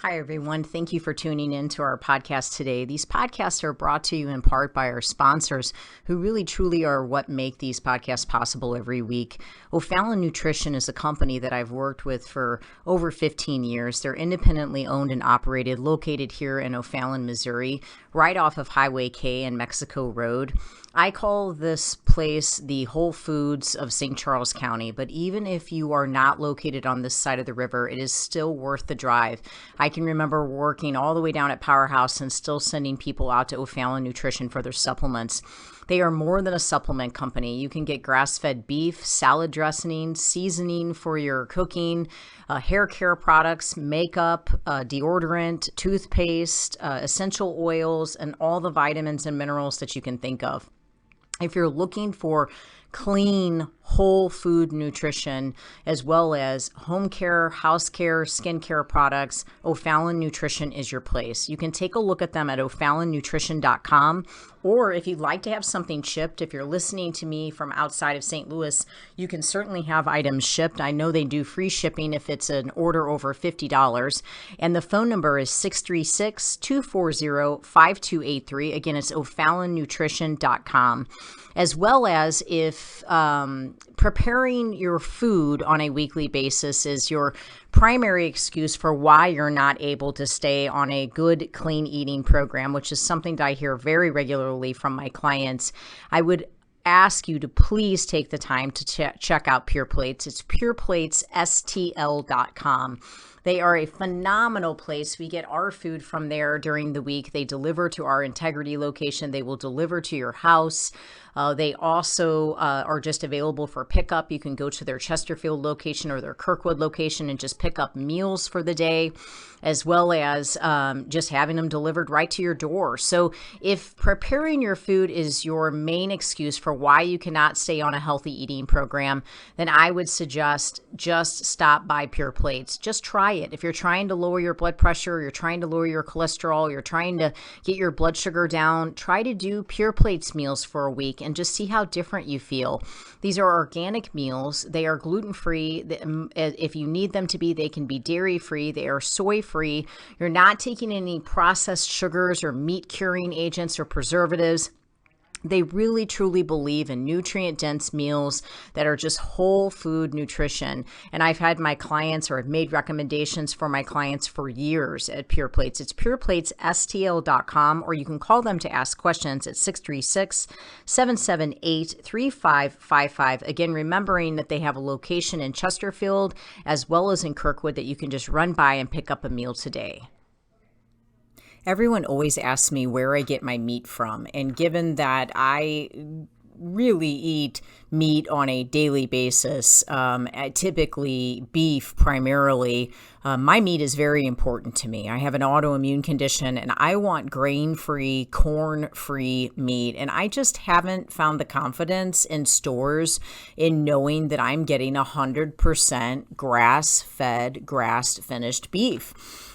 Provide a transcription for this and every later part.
Hi, everyone. Thank you for tuning in to our podcast today. These podcasts are brought to you in part by our sponsors, who really truly are what make these podcasts possible every week. O'Fallon Nutrition is a company that I've worked with for over 15 years. They're independently owned and operated, located here in O'Fallon, Missouri, right off of Highway K and Mexico Road. I call this place the Whole Foods of St. Charles County, but even if you are not located on this side of the river, it is still worth the drive. I can remember working all the way down at Powerhouse and still sending people out to O'Fallon Nutrition for their supplements. They are more than a supplement company. You can get grass-fed beef, salad dressing, seasoning for your cooking, hair care products, makeup, deodorant, toothpaste, essential oils, and all the vitamins and minerals that you can think of. If you're looking for clean, whole food nutrition, as well as home care, house care, skincare products, O'Fallon Nutrition is your place. You can take a look at them at o'fallonnutrition.com, or if you'd like to have something shipped, if you're listening to me from outside of St. Louis, you can certainly have items shipped. I know they do free shipping if it's an order over $50, and the phone number is 636-240-5283. Again, it's o'fallonnutrition.com. As well as if preparing your food on a weekly basis is your primary excuse for why you're not able to stay on a good, clean eating program, which is something that I hear very regularly from my clients, I would ask you to please take the time to check out Pure Plates. It's pureplatesstl.com. They are a phenomenal place. We get our food from there during the week. They deliver to our Integrity location. They will deliver to your house. They also are just available for pickup. You can go to their Chesterfield location or their Kirkwood location and just pick up meals for the day, as well as just having them delivered right to your door. So if preparing your food is your main excuse for why you cannot stay on a healthy eating program, then I would suggest just stop by Pure Plates. Just try it. If you're trying to lower your blood pressure, you're trying to lower your cholesterol, you're trying to get your blood sugar down, try to do Pure Plates meals for a week and just see how different you feel. These are organic meals. They are gluten-free. If you need them to be, they can be dairy-free. They are soy-free. You're not taking any processed sugars or meat curing agents or preservatives. They really, truly believe in nutrient-dense meals that are just whole food nutrition. And I've had my clients, or I've made recommendations for my clients for years at Pure Plates. It's pureplatesstl.com, or you can call them to ask questions at 636-778-3555. Again, remembering that they have a location in Chesterfield as well as in Kirkwood that you can just run by and pick up a meal today. Everyone always asks me where I get my meat from, and given that I really eat meat on a daily basis, typically beef primarily, my meat is very important to me. I have an autoimmune condition and I want grain-free, corn-free meat, and I just haven't found the confidence in stores in knowing that I'm getting 100% grass-fed, grass-finished beef.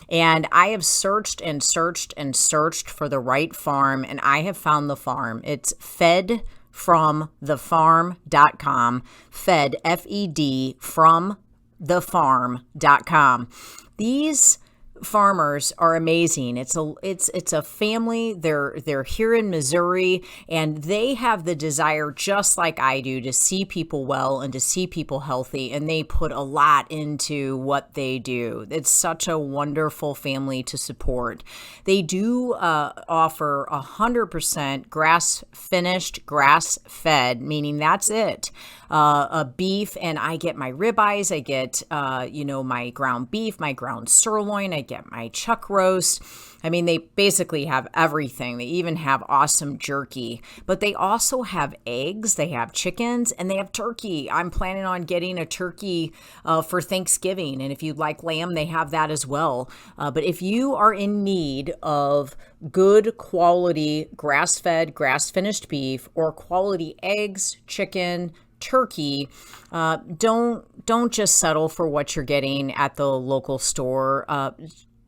And I have searched and searched and searched for the right farm, and I have found the farm. It's fedfromthefarm.com, fed, F-E-D, from thefarm.com. These farmers are amazing. It's a family. They're here in Missouri, and they have the desire, just like I do, to see people well and to see people healthy, and they put a lot into what they do. It's such a wonderful family to support. They do offer 100% grass-finished, grass-fed, meaning that's it. A beef, and I get my ribeyes, I get my ground beef, my ground sirloin, I get my chuck roast. I mean, they basically have everything. They even have awesome jerky, but they also have eggs, they have chickens, and they have turkey. I'm planning on getting a turkey for Thanksgiving, and if you'd like lamb, they have that as well. But if you are in need of good quality grass-fed, grass-finished beef, or quality eggs, chicken, turkey, don't just settle for what you're getting at the local store.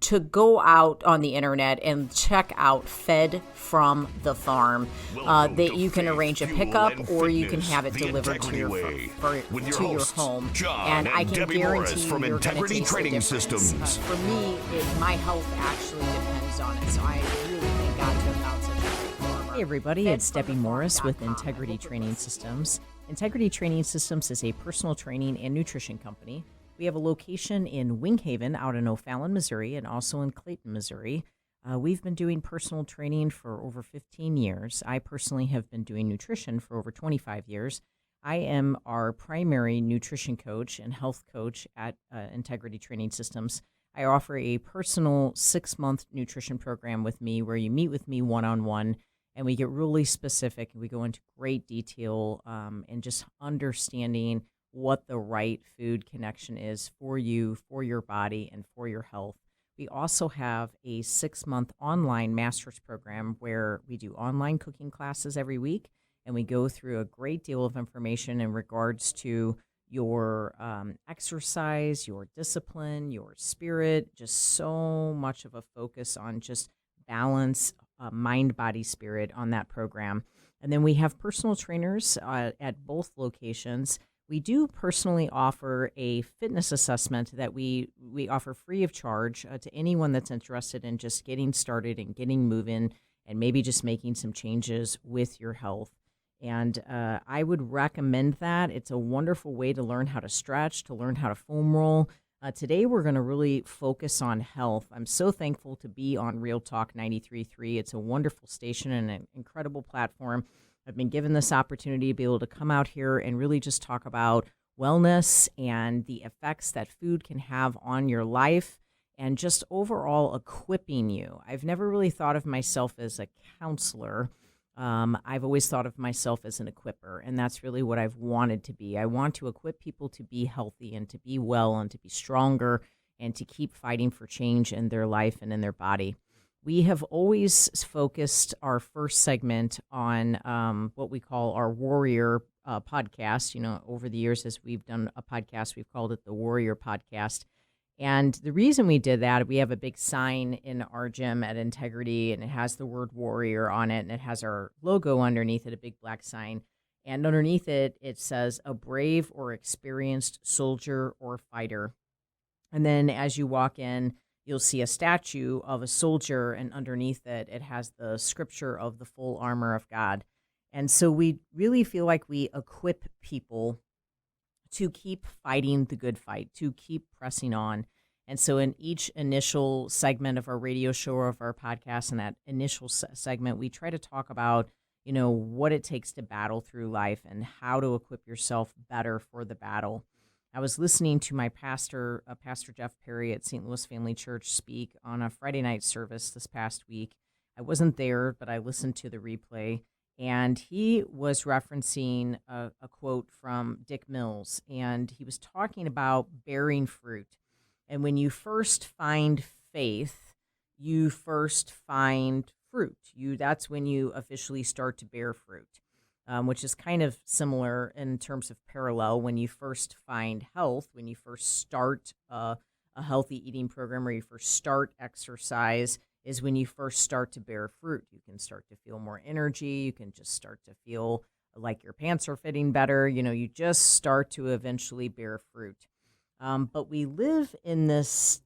to go out on the internet and check out Fed from the Farm. That you can arrange a pickup or you can have it delivered to your home. John and I can Debbie guarantee Morris from you're going to Integrity taste the Training difference. Systems. For me, my health actually depends on it, so I really thank God to have found such a great farmer. Hey everybody, it's Debbie Morris with Integrity Training Systems. Integrity Training Systems is a personal training and nutrition company. We have a location in Wing Haven out in O'Fallon, Missouri, and also in Clayton, Missouri. We've been doing personal training for over 15 years. I personally have been doing nutrition for over 25 years. I am our primary nutrition coach and health coach at Integrity Training Systems. I offer a personal 6-month nutrition program with me where you meet with me one-on-one, and we get really specific. We go into great detail and just understanding what the right food connection is for you, for your body, and for your health. We also have a 6-month online master's program where we do online cooking classes every week, and we go through a great deal of information in regards to your exercise, your discipline, your spirit, just so much of a focus on just balance, mind, body, spirit on that program. And then we have personal trainers at both locations. We do personally offer a fitness assessment that we offer free of charge to anyone that's interested in just getting started and getting moving and maybe just making some changes with your health. And I would recommend that. It's a wonderful way to learn how to stretch, to learn how to foam roll. Today, we're going to really focus on health. I'm so thankful to be on Real Talk 93.3. It's a wonderful station and an incredible platform. I've been given this opportunity to be able to come out here and really just talk about wellness and the effects that food can have on your life and just overall equipping you. I've never really thought of myself as a counselor. I've always thought of myself as an equipper, and that's really what I've wanted to be. I want to equip people to be healthy and to be well and to be stronger and to keep fighting for change in their life and in their body. We have always focused our first segment on what we call our Warrior podcast. You know, over the years, as we've done a podcast, we've called it the Warrior Podcast. And the reason we did that, we have a big sign in our gym at Integrity, and it has the word Warrior on it, and it has our logo underneath it, a big black sign. And underneath it, it says a brave or experienced soldier or fighter. And then as you walk in, you'll see a statue of a soldier, and underneath it, it has the scripture of the full armor of God. And so we really feel like we equip people to keep fighting the good fight, to keep pressing on. And so in each initial segment of our radio show or of our podcast, in that initial segment, we try to talk about, you know, what it takes to battle through life and how to equip yourself better for the battle. I was listening to my pastor, Pastor Jeff Perry at St. Louis Family Church, speak on a Friday night service this past week. I wasn't there, but I listened to the replay, and he was referencing a quote from Dick Mills, and he was talking about bearing fruit. And when you first find faith, you first find fruit. That's when you officially start to bear fruit. Which is kind of similar in terms of parallel. When you first find health, when you first start a healthy eating program, or you first start exercise, is when you first start to bear fruit. You can start to feel more energy. You can just start to feel like your pants are fitting better. You know, you just start to eventually bear fruit. But we live in this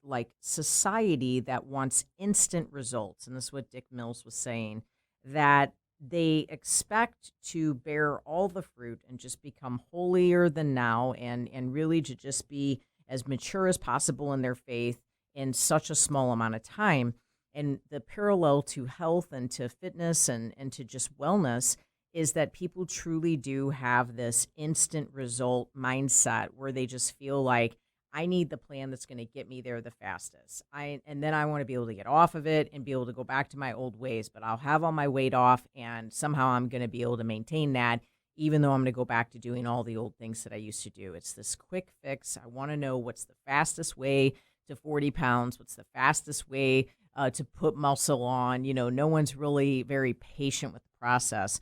like society that wants instant results. And this is what Dick Mills was saying, that they expect to bear all the fruit and just become holier than now and really to just be as mature as possible in their faith in such a small amount of time. And the parallel to health and to fitness and to just wellness is that people truly do have this instant result mindset where they just feel like, I need the plan that's going to get me there the fastest. And then I want to be able to get off of it and be able to go back to my old ways, but I'll have all my weight off and somehow I'm going to be able to maintain that, even though I'm going to go back to doing all the old things that I used to do. It's this quick fix. I want to know what's the fastest way to 40 pounds, what's the fastest way to put muscle on. You know, no one's really very patient with the process.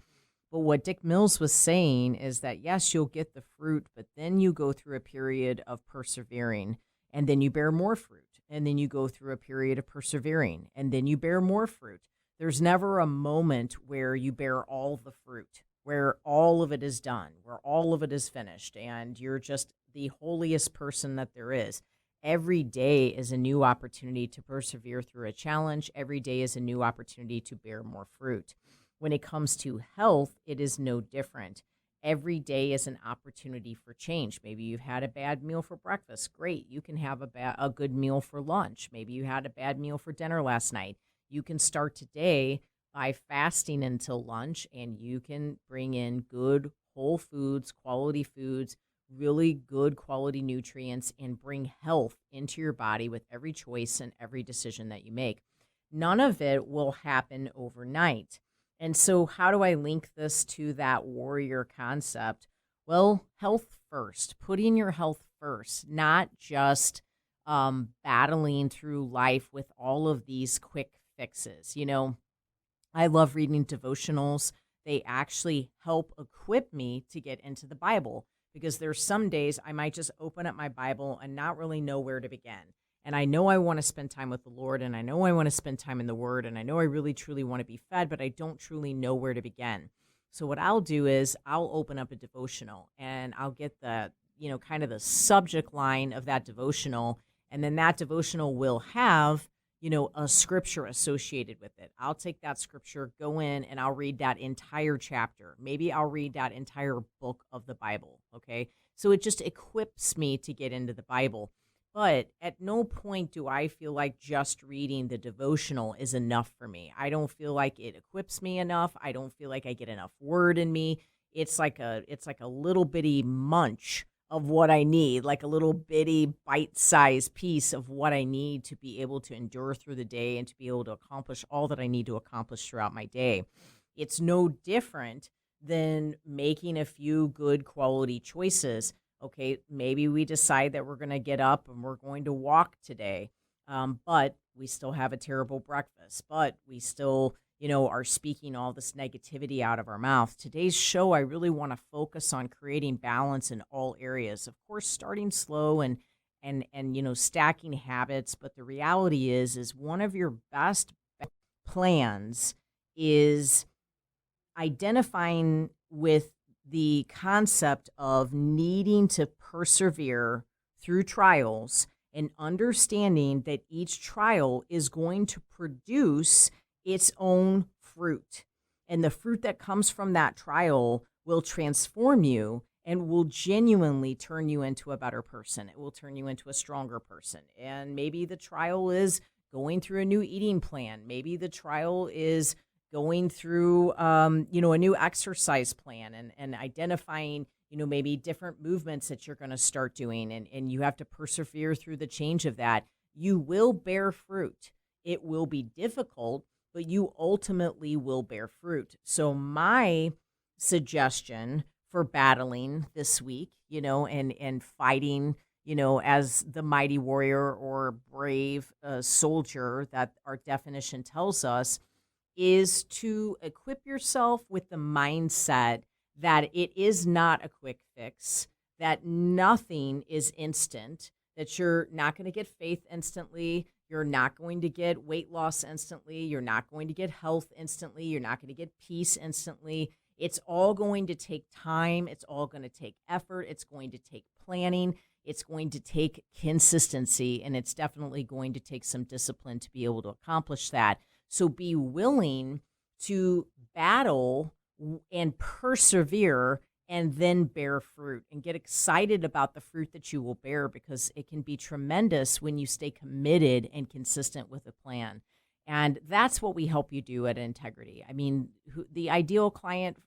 But what Dick Mills was saying is that, yes, you'll get the fruit, but then you go through a period of persevering, and then you bear more fruit. and then you go through a period of persevering, and then you bear more fruit. There's never a moment where you bear all the fruit, where all of it is done, where all of it is finished, and you're just the holiest person that there is. Every day is a new opportunity to persevere through a challenge. Every day is a new opportunity to bear more fruit. When it comes to health, it is no different. Every day is an opportunity for change. Maybe you've had a bad meal for breakfast. Great. You can have a good meal for lunch. Maybe you had a bad meal for dinner last night. You can start today by fasting until lunch, and you can bring in good whole foods, quality foods, really good quality nutrients, and bring health into your body with every choice and every decision that you make. None of it will happen overnight. And so how do I link this to that warrior concept? Well, health first, putting your health first, not just battling through life with all of these quick fixes. I love reading devotionals. They actually help equip me to get into the Bible, because there's some days I might just open up my Bible and not really know where to begin. And I know I want to spend time with the Lord, and I know I want to spend time in the Word, and I know I really truly want to be fed, but I don't truly know where to begin. So what I'll do is I'll open up a devotional, and I'll get the, kind of the subject line of that devotional, and then that devotional will have, a scripture associated with it. I'll take that scripture, go in, and I'll read that entire chapter. Maybe I'll read that entire book of the Bible, okay? So it just equips me to get into the Bible. But at no point do I feel like just reading the devotional is enough for me. I don't feel like it equips me enough. I don't feel like I get enough word in me. It's like a little bitty munch of what I need, like a little bitty bite-sized piece of what I need to be able to endure through the day and to be able to accomplish all that I need to accomplish throughout my day. It's no different than making a few good quality choices. Okay, maybe we decide that we're going to get up and we're going to walk today, but we still have a terrible breakfast, but we still, are speaking all this negativity out of our mouth. Today's show, I really want to focus on creating balance in all areas. Of course, starting slow and stacking habits, but the reality is one of your best plans is identifying with the concept of needing to persevere through trials and understanding that each trial is going to produce its own fruit. And the fruit that comes from that trial will transform you and will genuinely turn you into a better person. It will turn you into a stronger person. And maybe the trial is going through a new eating plan. Maybe the trial is going through, a new exercise plan and identifying, maybe different movements that you're going to start doing. And you have to persevere through the change of that. You will bear fruit. It will be difficult, but you ultimately will bear fruit. So my suggestion for battling this week, and fighting, as the mighty warrior or brave soldier that our definition tells us, is to equip yourself with the mindset that it is not a quick fix, that nothing is instant, that you're not going to get faith instantly, you're not going to get weight loss instantly, you're not going to get health instantly, you're not going to get peace instantly. It's all going to take time, it's all going to take effort, it's going to take planning, it's going to take consistency, and it's definitely going to take some discipline to be able to accomplish that. So be willing to battle and persevere and then bear fruit, and get excited about the fruit that you will bear, because it can be tremendous when you stay committed and consistent with a plan. And that's what we help you do at Integrity. I mean, the ideal client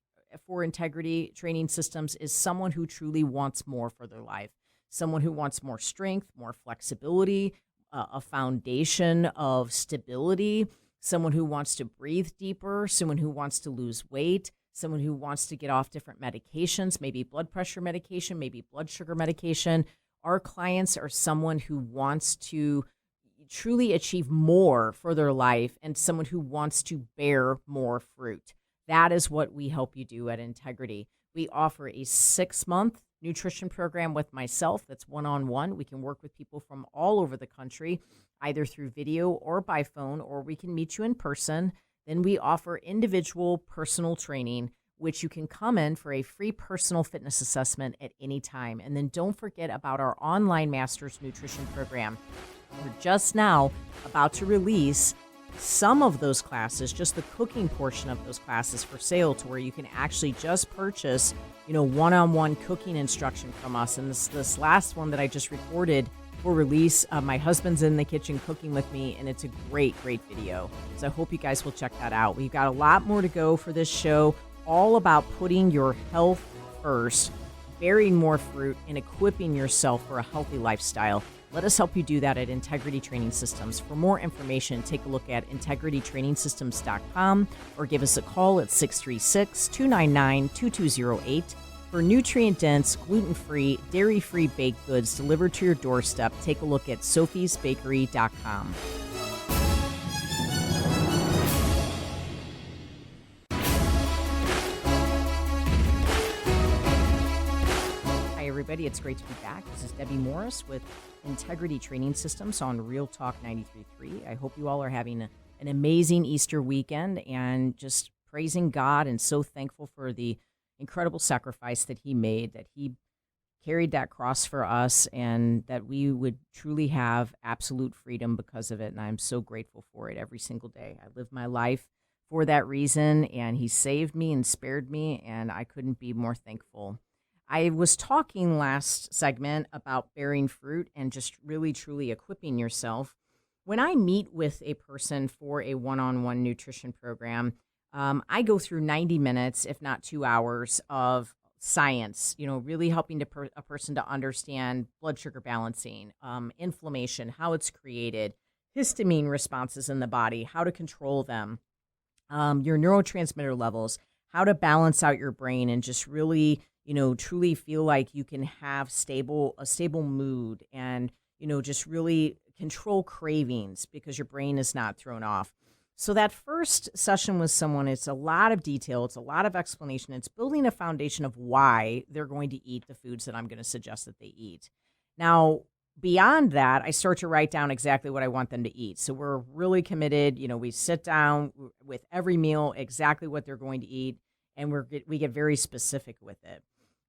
for Integrity Training Systems is someone who truly wants more for their life, someone who wants more strength, more flexibility, a foundation of stability, someone who wants to breathe deeper, someone who wants to lose weight, someone who wants to get off different medications, maybe blood pressure medication, maybe blood sugar medication. Our clients are someone who wants to truly achieve more for their life and someone who wants to bear more fruit. That is what we help you do at Integrity. We offer a 6-month nutrition program with myself that's one-on-one. We can work with people from all over the country, either through video or by phone, or we can meet you in person. Then we offer individual personal training, which you can come in for a free personal fitness assessment at any time. And then don't forget about our online Masters Nutrition program. We're just now about to release some of those classes, just the cooking portion of those classes, for sale, to where you can actually just purchase, one-on-one cooking instruction from us. And this last one that I just recorded for release, my husband's in the kitchen cooking with me, and it's a great video. So I hope you guys will check that out. We've got a lot more to go for this show, all about putting your health first, bearing more fruit, and equipping yourself for a healthy lifestyle. Let us help you do that at Integrity Training Systems. For more information, take a look at integritytrainingsystems.com or give us a call at 636-299-2208. For nutrient-dense, gluten-free, dairy-free baked goods delivered to your doorstep, take a look at sophiesbakery.com. Everybody, it's great to be back. This is Debbie Morris with Integrity Training Systems on Real Talk 93.3. I hope you all are having an amazing Easter weekend and just praising God and so thankful for the incredible sacrifice that he made, that he carried that cross for us, and that we would truly have absolute freedom because of it. And I'm so grateful for it every single day. I live my life for that reason, and he saved me and spared me, and I couldn't be more thankful. I was talking last segment about bearing fruit and just really, truly equipping yourself. When I meet with a person for a one-on-one nutrition program, I go through 90 minutes, if not 2 hours, of science, really helping a person to understand blood sugar balancing, inflammation, how it's created, histamine responses in the body, how to control them, your neurotransmitter levels, how to balance out your brain, and just really truly feel like you can have a stable mood, and, just really control cravings because your brain is not thrown off. So that first session with someone, it's a lot of detail, it's a lot of explanation, it's building a foundation of why they're going to eat the foods that I'm going to suggest that they eat. Now, beyond that, I start to write down exactly what I want them to eat. So we're really committed. We sit down with every meal, exactly what they're going to eat, and we get very specific with it.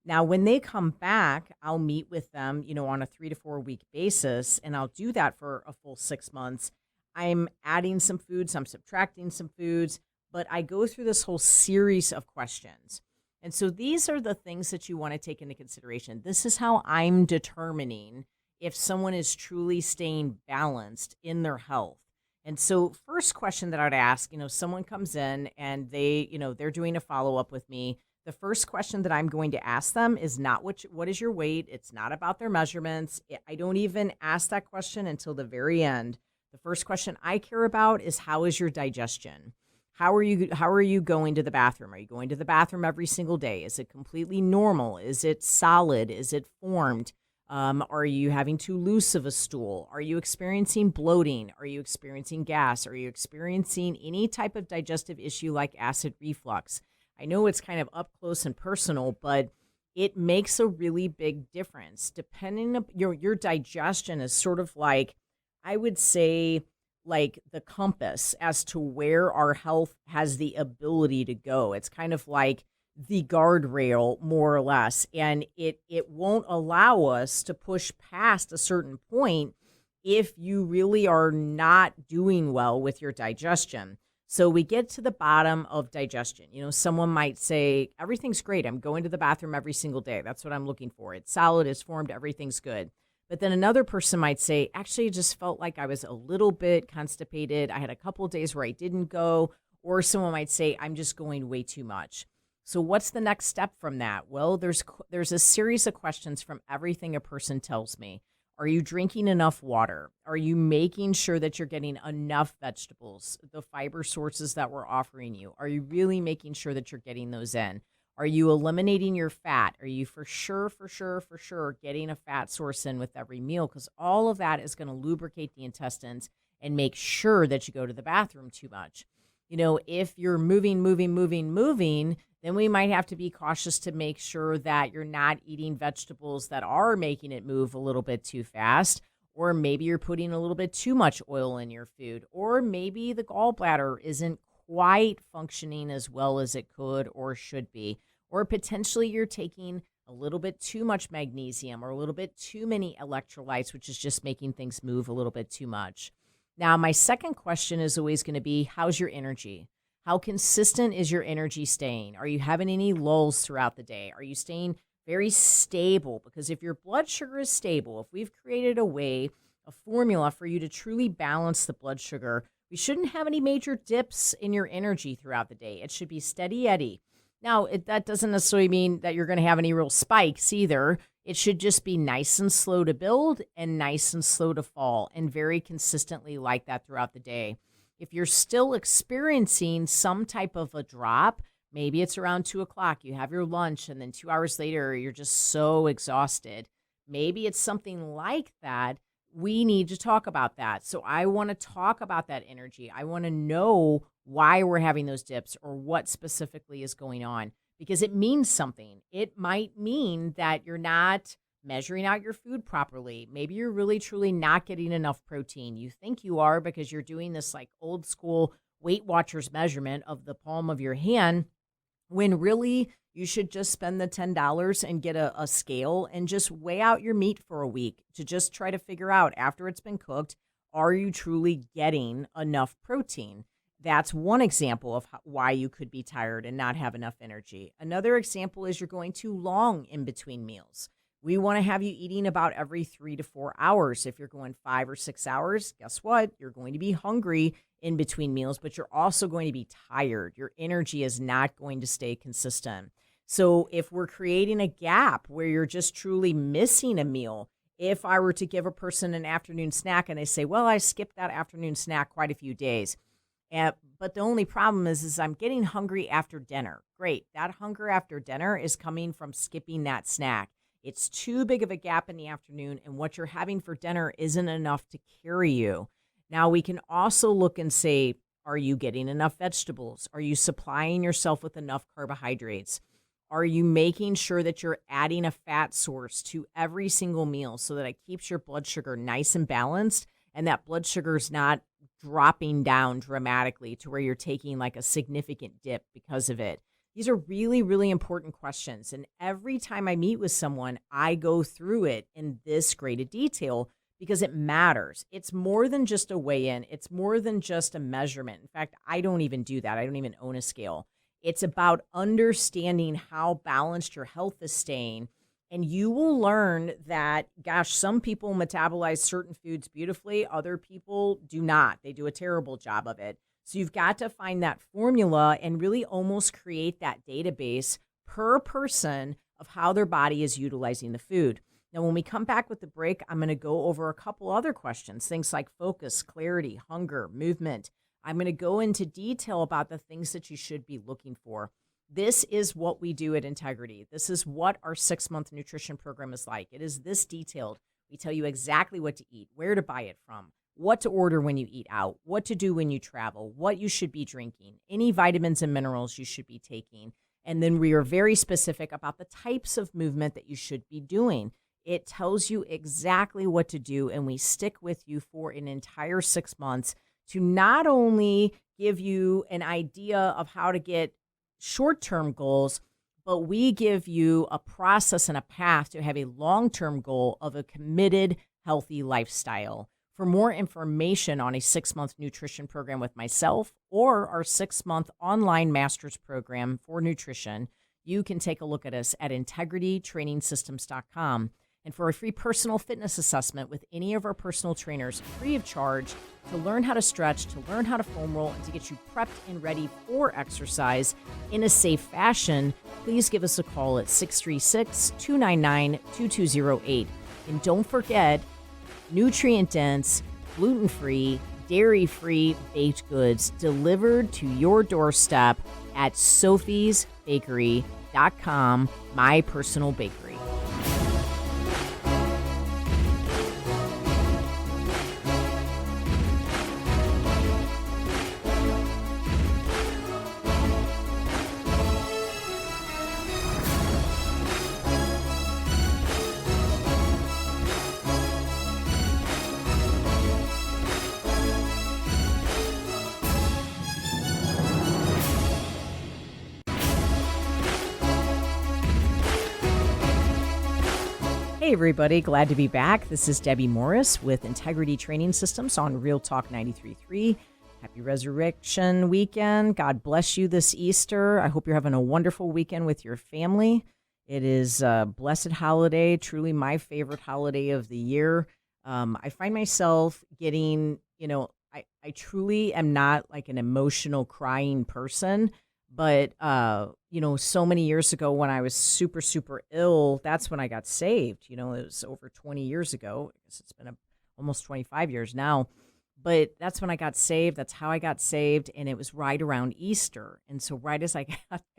Now, when they come back, I'll meet with them, on a 3 to 4 week basis, and I'll do that for a full 6 months. I'm adding some foods, I'm subtracting some foods, but I go through this whole series of questions. And so these are the things that you want to take into consideration. This is how I'm determining if someone is truly staying balanced in their health. And so first question that I'd ask, someone comes in and they're doing a follow-up with me. The first question that I'm going to ask them is not what is your weight? It's not about their measurements. I don't even ask that question until the very end. The first question I care about is, how is your digestion? How are you going to the bathroom? Are you going to the bathroom every single day? Is it completely normal? Is it solid? Is it formed? Are you having too loose of a stool? Are you experiencing bloating? Are you experiencing gas? Are you experiencing any type of digestive issue like acid reflux? I know it's kind of up close and personal, but it makes a really big difference. Depending on your digestion is sort of like, I would say, like the compass as to where our health has the ability to go. It's kind of like the guardrail, more or less, and it won't allow us to push past a certain point if you really are not doing well with your digestion. So we get to the bottom of digestion. Someone might say, everything's great. I'm going to the bathroom every single day. That's what I'm looking for. It's solid, it's formed, everything's good. But then another person might say, actually, it just felt like I was a little bit constipated. I had a couple of days where I didn't go. Or someone might say, I'm just going way too much. So what's the next step from that? Well, there's a series of questions from everything a person tells me. Are you drinking enough water? Are you making sure that you're getting enough vegetables, the fiber sources that we're offering you? Are you really making sure that you're getting those in? Are you eliminating your fat? Are you for sure getting a fat source in with every meal? Because all of that is going to lubricate the intestines and make sure that you go to the bathroom too much. If you're moving, then we might have to be cautious to make sure that you're not eating vegetables that are making it move a little bit too fast, or maybe you're putting a little bit too much oil in your food, or maybe the gallbladder isn't quite functioning as well as it could or should be, or potentially you're taking a little bit too much magnesium or a little bit too many electrolytes, which is just making things move a little bit too much. Now, my second question is always going to be, how's your energy? How consistent is your energy staying? Are you having any lulls throughout the day? Are you staying very stable? Because if your blood sugar is stable, if we've created a formula for you to truly balance the blood sugar, we shouldn't have any major dips in your energy throughout the day. It should be steady Eddie. Now, that doesn't necessarily mean that you're going to have any real spikes either. It should just be nice and slow to build and nice and slow to fall, and very consistently like that throughout the day. If you're still experiencing some type of a drop, maybe it's around 2 o'clock, you have your lunch, and then 2 hours later, you're just so exhausted. Maybe it's something like that. We need to talk about that. So I want to talk about that energy. I want to know why we're having those dips or what specifically is going on, because it means something. It might mean that you're not measuring out your food properly. Maybe you're really truly not getting enough protein. You think you are because you're doing this like old school Weight Watchers measurement of the palm of your hand, when really you should just spend the $10 and get a scale and just weigh out your meat for a week to just try to figure out, after it's been cooked, are you truly getting enough protein? That's one example of why you could be tired and not have enough energy. Another example is you're going too long in between meals. We want to have you eating about every 3 to 4 hours. If you're going 5 or 6 hours, guess what? You're going to be hungry in between meals, but you're also going to be tired. Your energy is not going to stay consistent. So if we're creating a gap where you're just truly missing a meal, if I were to give a person an afternoon snack and they say, well, I skipped that afternoon snack quite a few days, but the only problem is I'm getting hungry after dinner. Great. That hunger after dinner is coming from skipping that snack. It's too big of a gap in the afternoon, and what you're having for dinner isn't enough to carry you. Now, we can also look and say, are you getting enough vegetables? Are you supplying yourself with enough carbohydrates? Are you making sure that you're adding a fat source to every single meal so that it keeps your blood sugar nice and balanced, and that blood sugar is not dropping down dramatically to where you're taking like a significant dip because of it? These are really, really important questions. And every time I meet with someone, I go through it in this great detail because it matters. It's more than just a weigh-in. It's more than just a measurement. In fact, I don't even do that. I don't even own a scale. It's about understanding how balanced your health is staying. And you will learn that, gosh, some people metabolize certain foods beautifully. Other people do not. They do a terrible job of it. So you've got to find that formula and really almost create that database per person of how their body is utilizing the food. Now, when we come back with the break, I'm going to go over a couple other questions, things like focus, clarity, hunger, movement. I'm going to go into detail about the things that you should be looking for. This is what we do at Integrity. This is what our 6-month nutrition program is like. It is this detailed. We tell you exactly what to eat, where to buy it from, what to order when you eat out, what to do when you travel, what you should be drinking, any vitamins and minerals you should be taking. And then we are very specific about the types of movement that you should be doing. It tells you exactly what to do, and we stick with you for an entire 6 months to not only give you an idea of how to get short-term goals, but we give you a process and a path to have a long-term goal of a committed, healthy lifestyle. For more information on a 6-month nutrition program with myself or our 6-month online master's program for nutrition, you can take a look at us at integritytrainingsystems.com. And for a free personal fitness assessment with any of our personal trainers, free of charge, to learn how to stretch, to learn how to foam roll, and to get you prepped and ready for exercise in a safe fashion, please give us a call at 636-299-2208. And don't forget, nutrient-dense, gluten-free, dairy-free baked goods delivered to your doorstep at sophiesbakery.com, my personal bakery. Hey, everybody. Glad to be back. This is Debbie Morris with Integrity Training Systems on Real Talk 93.3. Happy Resurrection Weekend. God bless you this Easter. I hope you're having a wonderful weekend with your family. It is a blessed holiday, truly my favorite holiday of the year. I find myself getting, I truly am not like an emotional crying person. But, so many years ago when I was super, super ill, that's when I got saved. It was over 20 years ago. I guess it's been almost 25 years now. But that's when I got saved. That's how I got saved. And it was right around Easter. And so right as I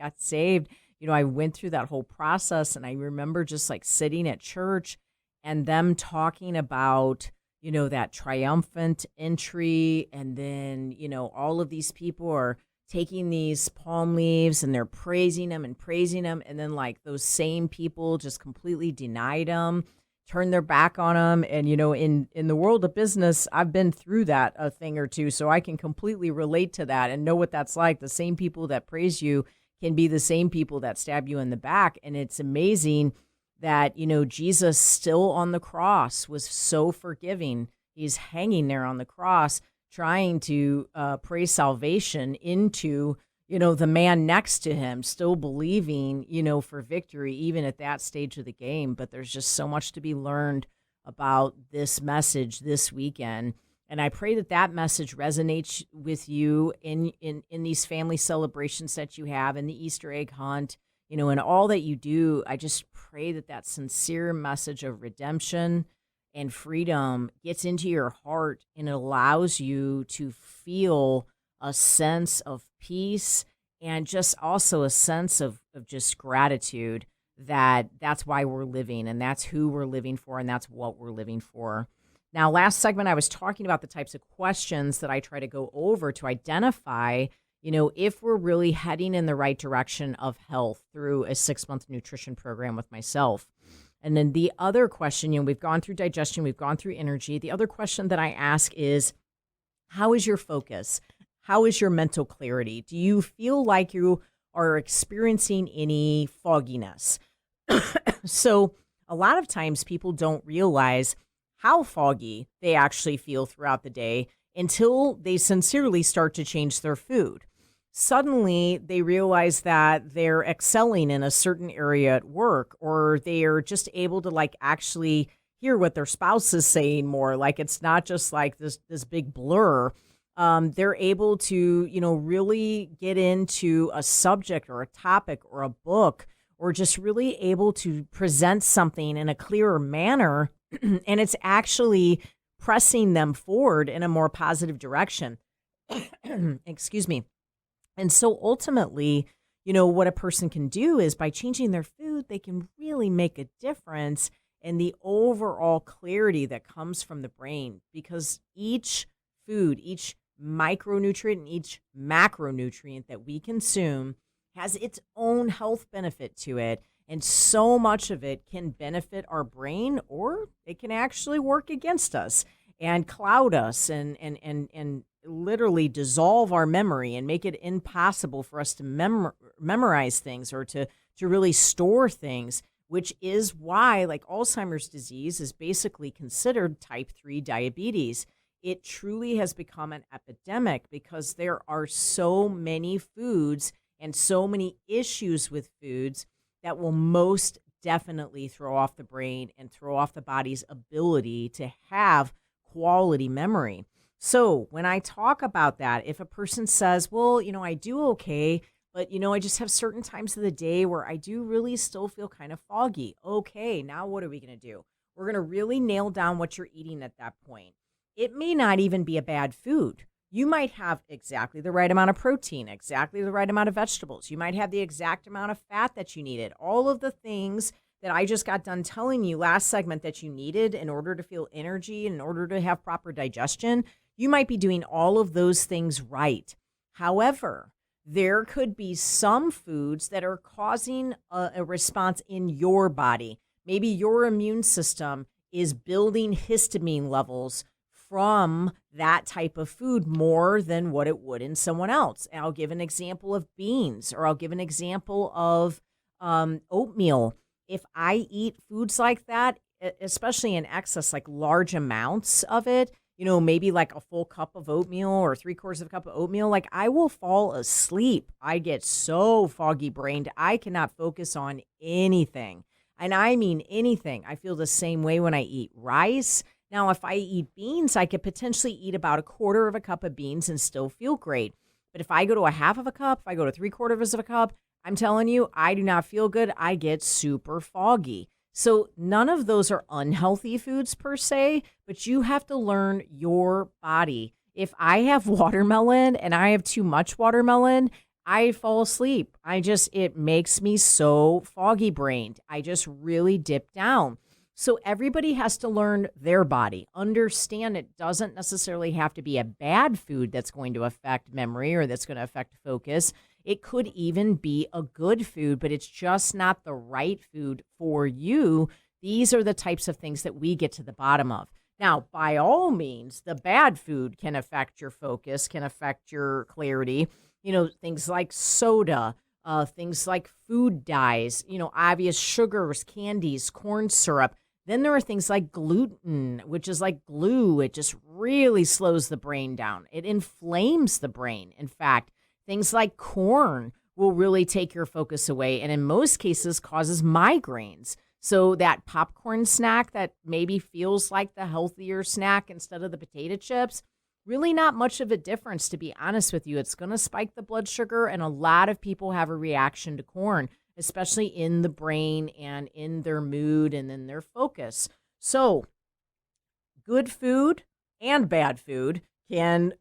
got saved, I went through that whole process. And I remember just like sitting at church and them talking about, that triumphant entry. And then, all of these people are taking these palm leaves and they're praising them. And then like those same people just completely denied them, turned their back on them. And, in the world of business, I've been through that a thing or two. So I can completely relate to that and know what that's like. The same people that praise you can be the same people that stab you in the back. And it's amazing that, Jesus still on the cross was so forgiving. He's hanging there on the cross, trying to pray salvation into, the man next to him, still believing, for victory, even at that stage of the game. But there's just so much to be learned about this message this weekend. And I pray that message resonates with you in these family celebrations that you have, in the Easter egg hunt, and all that you do. I just pray that sincere message of redemption and freedom gets into your heart and it allows you to feel a sense of peace and just also a sense of just gratitude that's why we're living and that's who we're living for and that's what we're living for. Now, last segment, I was talking about the types of questions that I try to go over to identify, if we're really heading in the right direction of health through a 6-month nutrition program with myself. And then the other question, we've gone through digestion, we've gone through energy. The other question that I ask is, how is your focus? How is your mental clarity? Do you feel like you are experiencing any fogginess? So a lot of times people don't realize how foggy they actually feel throughout the day until they sincerely start to change their food. Suddenly they realize that they're excelling in a certain area at work, or they are just able to like actually hear what their spouse is saying more. Like it's not just like this big blur. They're able to, really get into a subject or a topic or a book, or just really able to present something in a clearer manner. And it's actually pressing them forward in a more positive direction. Excuse me. And so ultimately, what a person can do is by changing their food, they can really make a difference in the overall clarity that comes from the brain, because each food, each micronutrient, and each macronutrient that we consume has its own health benefit to it. And so much of it can benefit our brain, or it can actually work against us and cloud us and literally dissolve our memory and make it impossible for us to memorize things or to really store things, which is why like Alzheimer's disease is basically considered type 3 diabetes. It truly has become an epidemic because there are so many foods and so many issues with foods that will most definitely throw off the brain and throw off the body's ability to have quality memory. So when I talk about that, if a person says, well, I do okay, but, I just have certain times of the day where I do really still feel kind of foggy. Okay, now what are we going to do? We're going to really nail down what you're eating at that point. It may not even be a bad food. You might have exactly the right amount of protein, exactly the right amount of vegetables. You might have the exact amount of fat that you needed. All of the things that I just got done telling you last segment that you needed in order to feel energy, in order to have proper digestion, you might be doing all of those things right. However, there could be some foods that are causing a response in your body. Maybe your immune system is building histamine levels from that type of food more than what it would in someone else. And I'll give an example of beans, or I'll give an example of oatmeal. If I eat foods like that, especially in excess, like large amounts of it, maybe like a full cup of oatmeal or 3/4 of a cup of oatmeal, like I will fall asleep. I get so foggy brained. I cannot focus on anything. And I mean anything. I feel the same way when I eat rice. Now, if I eat beans, I could potentially eat about 1/4 of a cup of beans and still feel great. But if I go to a half of a cup, if I go to 3/4 of a cup, I'm telling you, I do not feel good. I get super foggy. So none of those are unhealthy foods per se, but you have to learn your body. If I have watermelon and I have too much watermelon, I fall asleep. It makes me so foggy brained. I just really dip down. So everybody has to learn their body, understand it doesn't necessarily have to be a bad food that's going to affect memory or that's going to affect focus. It could even be a good food, but it's just not the right food for you. These are the types of things that we get to the bottom of. Now, by all means, the bad food can affect your focus, can affect your clarity. Things like soda, things like food dyes, obvious sugars, candies, corn syrup. Then there are things like gluten, which is like glue. It just really slows the brain down. It inflames the brain. In fact, things like corn will really take your focus away and in most cases causes migraines. So that popcorn snack that maybe feels like the healthier snack instead of the potato chips, really not much of a difference, to be honest with you. It's going to spike the blood sugar, and a lot of people have a reaction to corn, especially in the brain and in their mood and in their focus. So good food and bad food can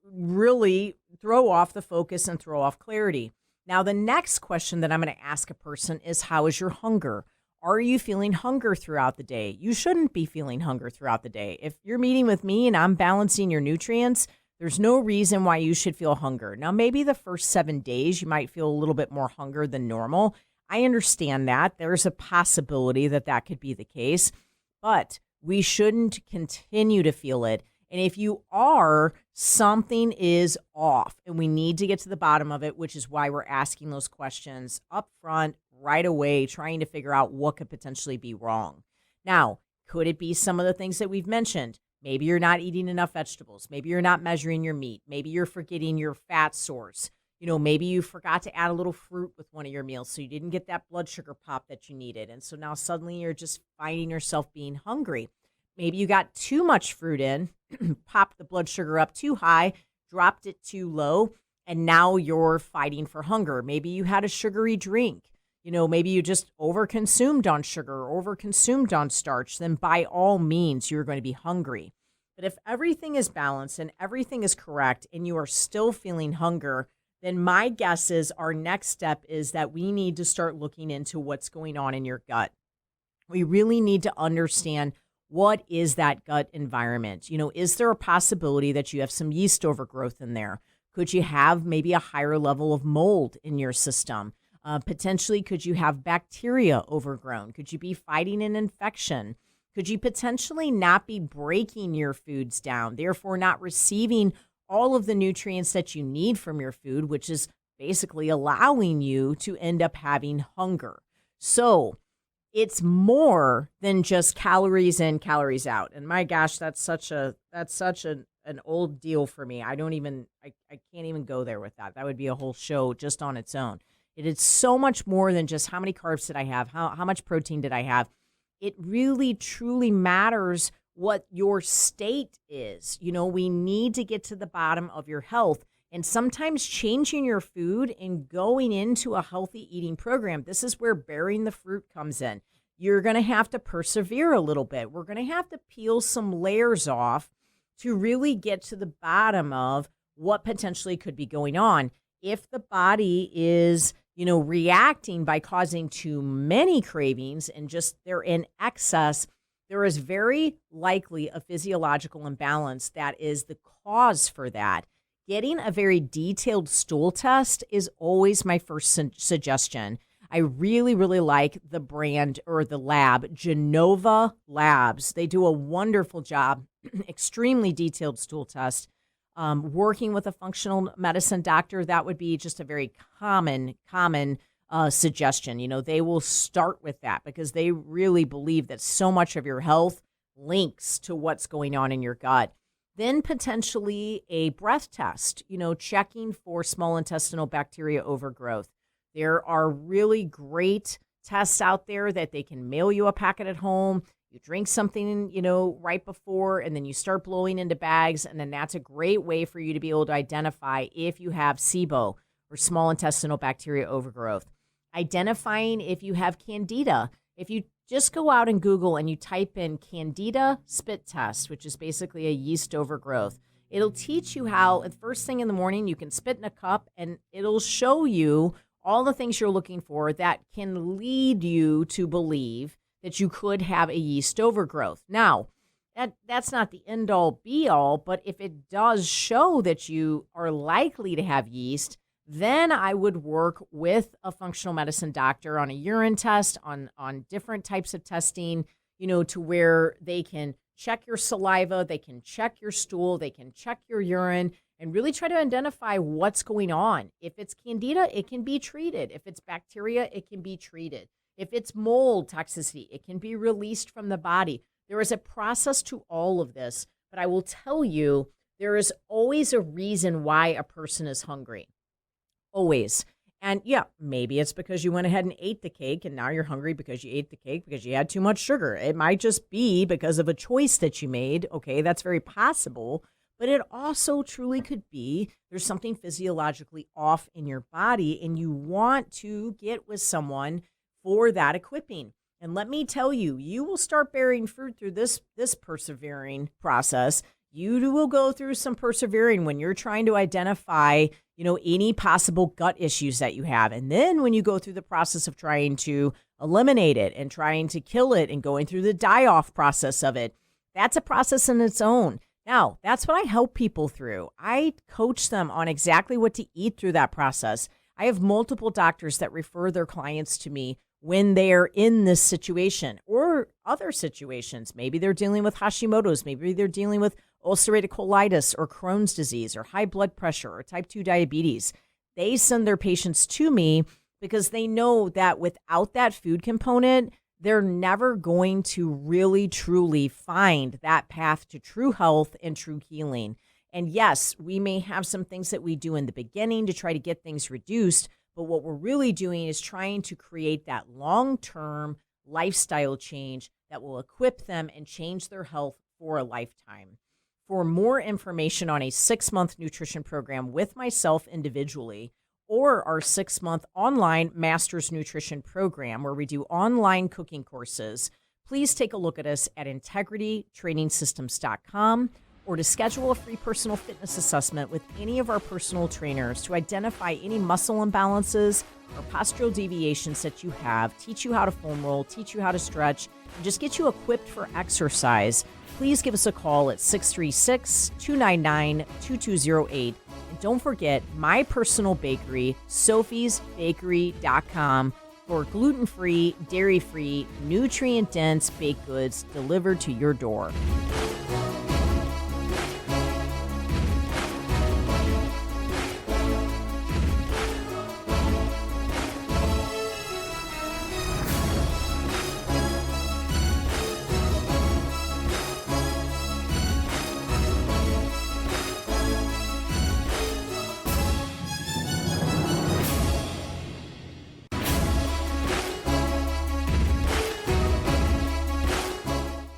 really throw off the focus and throw off clarity. Now, the next question that I'm going to ask a person is, how is your hunger? Are you feeling hunger throughout the day? You shouldn't be feeling hunger throughout the day. If you're meeting with me and I'm balancing your nutrients, there's no reason why you should feel hunger. Now, maybe the first 7 days you might feel a little bit more hunger than normal. I understand that. There's a possibility that that could be the case, but we shouldn't continue to feel it. And if you are, something is off and we need to get to the bottom of it, which is why we're asking those questions up front right away, trying to figure out what could potentially be wrong. Now, could it be some of the things that we've mentioned? Maybe you're not eating enough vegetables. Maybe you're not measuring your meat. Maybe you're forgetting your fat source. Maybe you forgot to add a little fruit with one of your meals, so you didn't get that blood sugar pop that you needed. And so now suddenly you're just finding yourself being hungry. Maybe you got too much fruit in, popped the blood sugar up too high, dropped it too low, and now you're fighting for hunger. Maybe you had a sugary drink. Maybe you just overconsumed on sugar, overconsumed on starch. Then by all means, you're going to be hungry. But if everything is balanced and everything is correct and you are still feeling hunger, then my guess is our next step is that we need to start looking into what's going on in your gut. We really need to understand, what is that gut environment? Is there a possibility that you have some yeast overgrowth in there? Could you have maybe a higher level of mold in your system? Potentially, could you have bacteria overgrown? Could you be fighting an infection? Could you potentially not be breaking your foods down, therefore not receiving all of the nutrients that you need from your food, which is basically allowing you to end up having hunger? So it's more than just calories in, calories out. And my gosh, that's such an old deal for me. I can't even go there with that. That would be a whole show just on its own. It is so much more than just how many carbs did I have, how much protein did I have. It really, truly matters what your state is. We need to get to the bottom of your health. And sometimes changing your food and going into a healthy eating program, this is where bearing the fruit comes in. You're going to have to persevere a little bit. We're going to have to peel some layers off to really get to the bottom of what potentially could be going on. If the body is, reacting by causing too many cravings and just they're in excess, there is very likely a physiological imbalance that is the cause for that. Getting a very detailed stool test is always my first suggestion. I really, really like the brand or the lab, Genova Labs. They do a wonderful job, extremely detailed stool test. Working with a functional medicine doctor, that would be just a very common suggestion. They will start with that because they really believe that so much of your health links to what's going on in your gut. Then potentially a breath test, checking for small intestinal bacteria overgrowth. There are really great tests out there that they can mail you a packet at home. You drink something, right before, and then you start blowing into bags. And then that's a great way for you to be able to identify if you have SIBO or small intestinal bacteria overgrowth. Identifying if you have Candida. If you just go out and Google and you type in Candida spit test, which is basically a yeast overgrowth, it'll teach you how, the first thing in the morning, you can spit in a cup and it'll show you all the things you're looking for that can lead you to believe that you could have a yeast overgrowth. Now, that's not the end all be all, but if it does show that you are likely to have yeast, then I would work with a functional medicine doctor on a urine test, on different types of testing, to where they can check your saliva, they can check your stool, they can check your urine, and really try to identify what's going on. If it's Candida, it can be treated. If it's bacteria, it can be treated. If it's mold toxicity, it can be released from the body. There is a process to all of this, but I will tell you, there is always a reason why a person is hungry. Always. And yeah, maybe it's because you went ahead and ate the cake and now you're hungry because you ate the cake because you had too much sugar. It might just be because of a choice that you made. Okay, that's very possible. But it also truly could be there's something physiologically off in your body and you want to get with someone for that equipping. And let me tell you, you will start bearing fruit through this persevering process. You will go through some persevering when you're trying to identify, any possible gut issues that you have. And then when you go through the process of trying to eliminate it and trying to kill it and going through the die-off process of it, that's a process in its own. Now, that's what I help people through. I coach them on exactly what to eat through that process. I have multiple doctors that refer their clients to me when they're in this situation or other situations. Maybe they're dealing with Hashimoto's, maybe they're dealing with ulcerative colitis or Crohn's disease or high blood pressure or type 2 diabetes. They send their patients to me because they know that without that food component, they're never going to really, truly find that path to true health and true healing. And yes, we may have some things that we do in the beginning to try to get things reduced, but what we're really doing is trying to create that long-term lifestyle change that will equip them and change their health for a lifetime. For more information on a 6-month nutrition program with myself individually, or our 6-month online Master's Nutrition program where we do online cooking courses, please take a look at us at integritytrainingsystems.com or to schedule a free personal fitness assessment with any of our personal trainers to identify any muscle imbalances or postural deviations that you have, teach you how to foam roll, teach you how to stretch, and just get you equipped for exercise. Please give us a call at 636-299-2208. And don't forget my personal bakery, sophiesbakery.com, for gluten-free, dairy-free, nutrient-dense baked goods delivered to your door.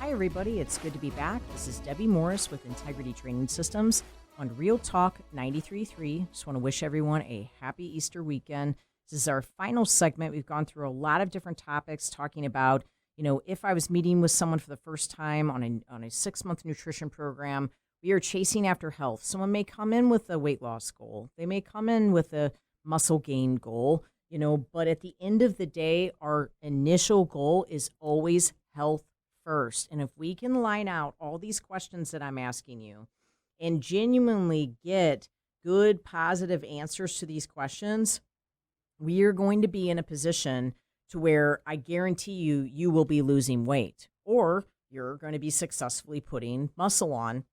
Everybody, it's good to be back. This is Debbie Morris with Integrity Training Systems on Real Talk 93.3. Just want to wish everyone a happy Easter weekend. This is our final segment. We've gone through a lot of different topics talking about, if I was meeting with someone for the first time on a 6-month nutrition program, we are chasing after health. Someone may come in with a weight loss goal. They may come in with a muscle gain goal, but at the end of the day, our initial goal is always health first. And if we can line out all these questions that I'm asking you and genuinely get good, positive answers to these questions, we are going to be in a position to where I guarantee you will be losing weight, or you're going to be successfully putting muscle on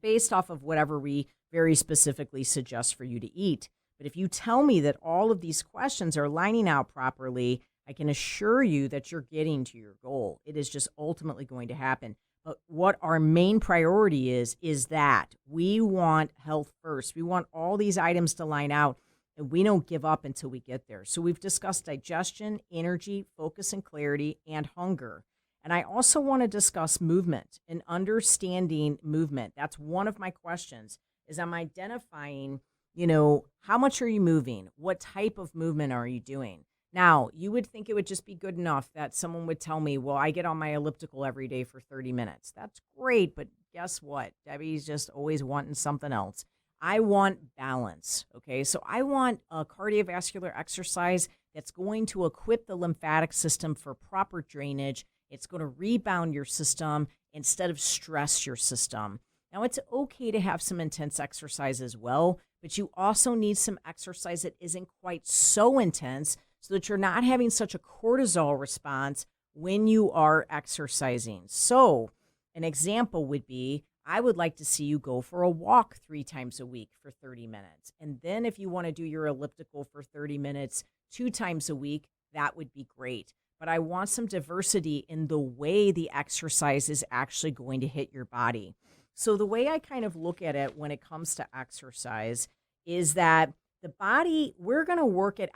based off of whatever we very specifically suggest for you to eat. But if you tell me that all of these questions are lining out properly, I can assure you that you're getting to your goal. It is just ultimately going to happen. But what our main priority is that we want health first. We want all these items to line out, and we don't give up until we get there. So we've discussed digestion, energy, focus and clarity, and hunger. And I also want to discuss movement and understanding movement. That's one of my questions, is I'm identifying, how much are you moving? What type of movement are you doing? Now, you would think it would just be good enough that someone would tell me, well, I get on my elliptical every day for 30 minutes. That's great, but guess what? Debbie's just always wanting something else. I want balance, okay? So I want a cardiovascular exercise that's going to equip the lymphatic system for proper drainage. It's going to rebound your system instead of stress your system. Now, it's okay to have some intense exercise as well, but you also need some exercise that isn't quite so intense so that you're not having such a cortisol response when you are exercising. So an example would be, I would like to see you go for a walk 3 times a week for 30 minutes. And then if you want to do your elliptical for 30 minutes 2 times a week, that would be great. But I want some diversity in the way the exercise is actually going to hit your body. So the way I kind of look at it when it comes to exercise is that the body, we're going to work at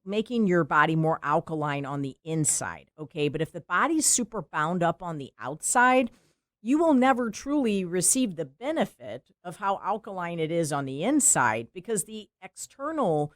making your body more alkaline on the inside, okay? But if the body's super bound up on the outside, you will never truly receive the benefit of how alkaline it is on the inside, because the external,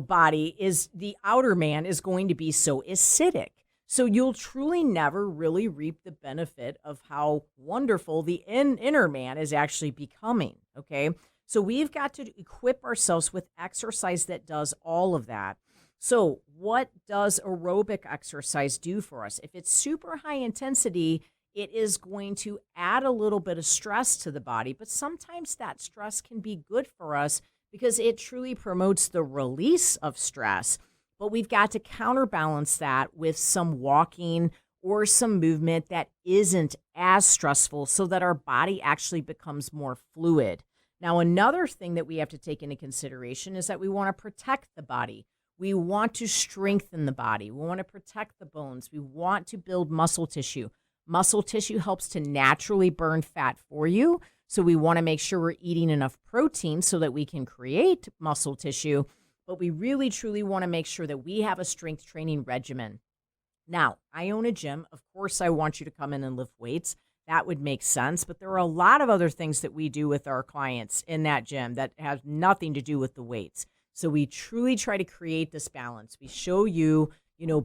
body is, the outer man is going to be so acidic. So you'll truly never really reap the benefit of how wonderful the inner man is actually becoming, okay? So we've got to equip ourselves with exercise that does all of that. So what does aerobic exercise do for us? If it's super high intensity, it is going to add a little bit of stress to the body, but sometimes that stress can be good for us because it truly promotes the release of stress. But we've got to counterbalance that with some walking or some movement that isn't as stressful so that our body actually becomes more fluid. Now, another thing that we have to take into consideration is that we want to protect the body. We want to strengthen the body. We want to protect the bones. We want to build muscle tissue. Muscle tissue helps to naturally burn fat for you. So we want to make sure we're eating enough protein so that we can create muscle tissue. But we really, truly want to make sure that we have a strength training regimen. Now, I own a gym. Of course, I want you to come in and lift weights. That would make sense. But there are a lot of other things that we do with our clients in that gym that have nothing to do with the weights. So we truly try to create this balance. We show you,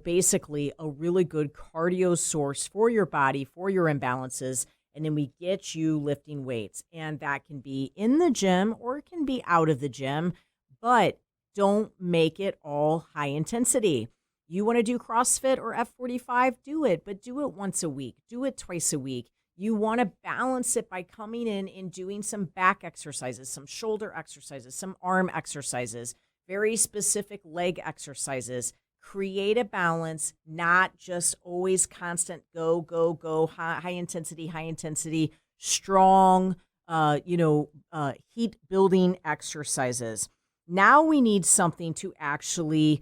basically a really good cardio source for your body, for your imbalances, and then we get you lifting weights. And that can be in the gym or it can be out of the gym, but don't make it all high intensity. You want to do CrossFit or F45, do it, but do it once a week. Do it twice a week. You want to balance it by coming in and doing some back exercises, some shoulder exercises, some arm exercises, very specific leg exercises. Create a balance, not just always constant go, go, go, high intensity, strong, heat building exercises. Now we need something to actually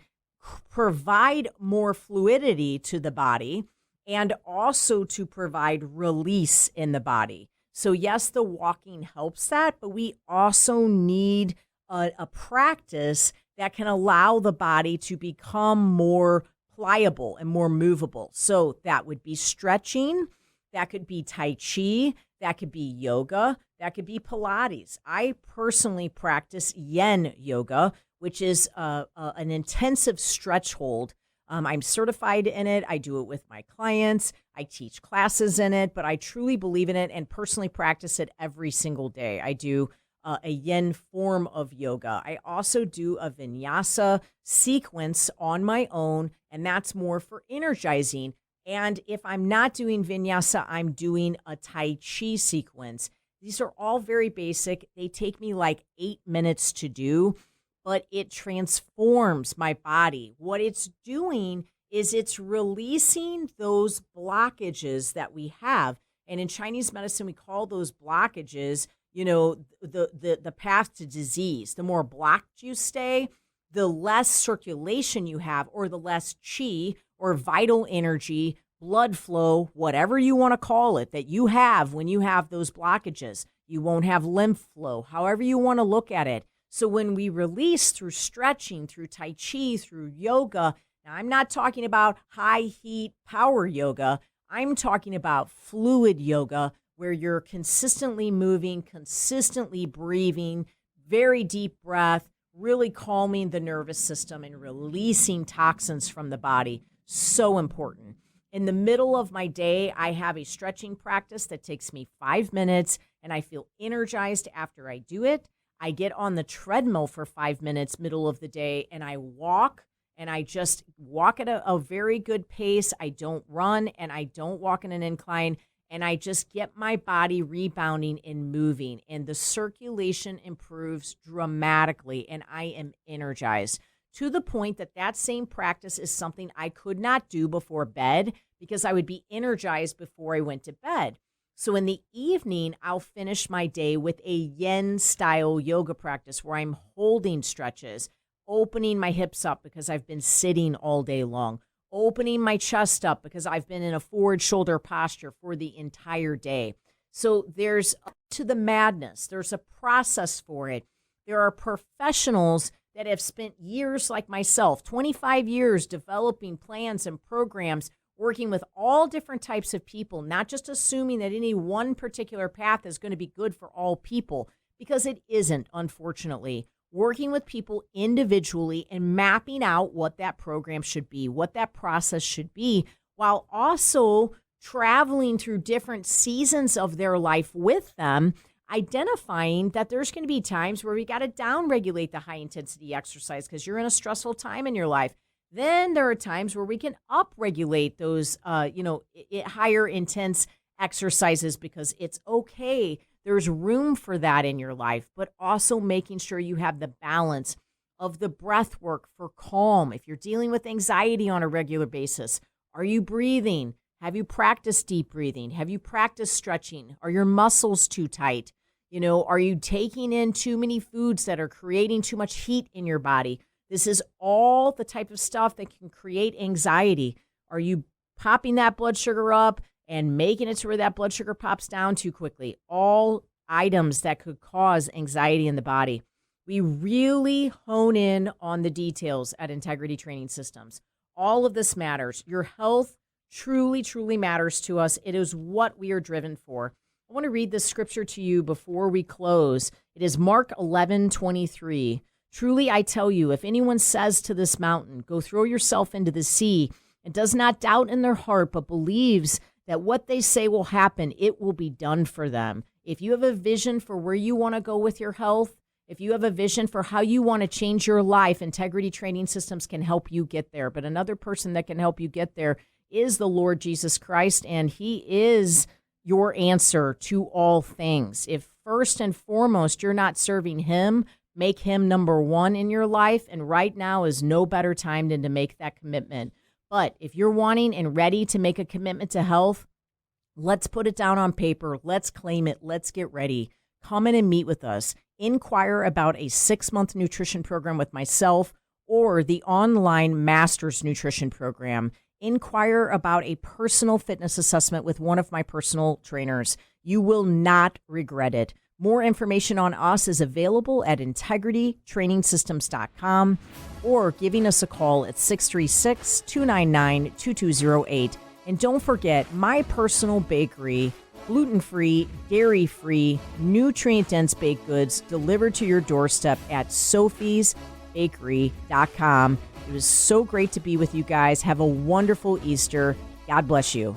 provide more fluidity to the body and also to provide release in the body. So yes, the walking helps that, but we also need a practice that can allow the body to become more pliable and more movable. So that would be stretching, that could be Tai Chi, that could be yoga, that could be Pilates. I personally practice Yin yoga, which is an intensive stretch hold. I'm certified in it. I do it with my clients. I teach classes in it, but I truly believe in it and personally practice it every single day. I do a yin form of yoga. I also do a vinyasa sequence on my own, and that's more for energizing. And if I'm not doing vinyasa, I'm doing a Tai Chi sequence. These are all very basic. They take me like 8 minutes to do, but it transforms my body. What it's doing is it's releasing those blockages that we have. And in Chinese medicine, we call those blockages, the path to disease. The more blocked you stay, the less circulation you have, or the less chi or vital energy, blood flow, whatever you want to call it, that you have when you have those blockages. You won't have lymph flow, however you want to look at it. So when we release through stretching, through Tai Chi, through yoga, now I'm not talking about high heat power yoga. I'm talking about fluid yoga, where you're consistently moving, consistently breathing, very deep breath, really calming the nervous system and releasing toxins from the body. So important. In the middle of my day, I have a stretching practice that takes me 5 minutes, and I feel energized after I do it. I get on the treadmill for 5 minutes, middle of the day, and I walk, and I just walk at a very good pace. I don't run, and I don't walk in an incline, and I just get my body rebounding and moving, and the circulation improves dramatically, and I am energized to the point that that same practice is something I could not do before bed because I would be energized before I went to bed. So in the evening, I'll finish my day with a yin-style yoga practice where I'm holding stretches, opening my hips up because I've been sitting all day long, opening my chest up because I've been in a forward shoulder posture for the entire day. So there's to the madness. There's a process for it. There are professionals that have spent years like myself, 25 years developing plans and programs, working with all different types of people, not just assuming that any one particular path is going to be good for all people, because it isn't, unfortunately. Working with people individually and mapping out what that program should be, what that process should be, while also traveling through different seasons of their life with them, identifying that there's going to be times where we got to downregulate the high intensity exercise because you're in a stressful time in your life. Then there are times where we can upregulate those, higher intense exercises because it's okay. There's room for that in your life, but also making sure you have the balance of the breath work for calm. If you're dealing with anxiety on a regular basis, are you breathing? Have you practiced deep breathing? Have you practiced stretching? Are your muscles too tight? Are you taking in too many foods that are creating too much heat in your body? This is all the type of stuff that can create anxiety. Are you popping that blood sugar up and making it to where that blood sugar pops down too quickly? All items that could cause anxiety in the body. We really hone in on the details at Integrity Training Systems. All of this matters. Your health truly, truly matters to us. It is what we are driven for. I want to read this scripture to you before we close. It is Mark 11:23. Truly, I tell you, if anyone says to this mountain, go throw yourself into the sea, and does not doubt in their heart, but believes that what they say will happen, it will be done for them. If you have a vision for where you want to go with your health, if you have a vision for how you want to change your life, Integrity Training Systems can help you get there. But another person that can help you get there is the Lord Jesus Christ, and he is your answer to all things. If first and foremost you're not serving him, make him number one in your life, and right now is no better time than to make that commitment. But if you're wanting and ready to make a commitment to health, let's put it down on paper. Let's claim it. Let's get ready. Come in and meet with us. Inquire about a 6-month nutrition program with myself or the online Master's Nutrition Program. Inquire about a personal fitness assessment with one of my personal trainers. You will not regret it. More information on us is available at integritytrainingsystems.com or giving us a call at 636-299-2208. And don't forget, my personal bakery, gluten-free, dairy-free, nutrient-dense baked goods delivered to your doorstep at sophiesbakery.com. It was so great to be with you guys. Have a wonderful Easter. God bless you.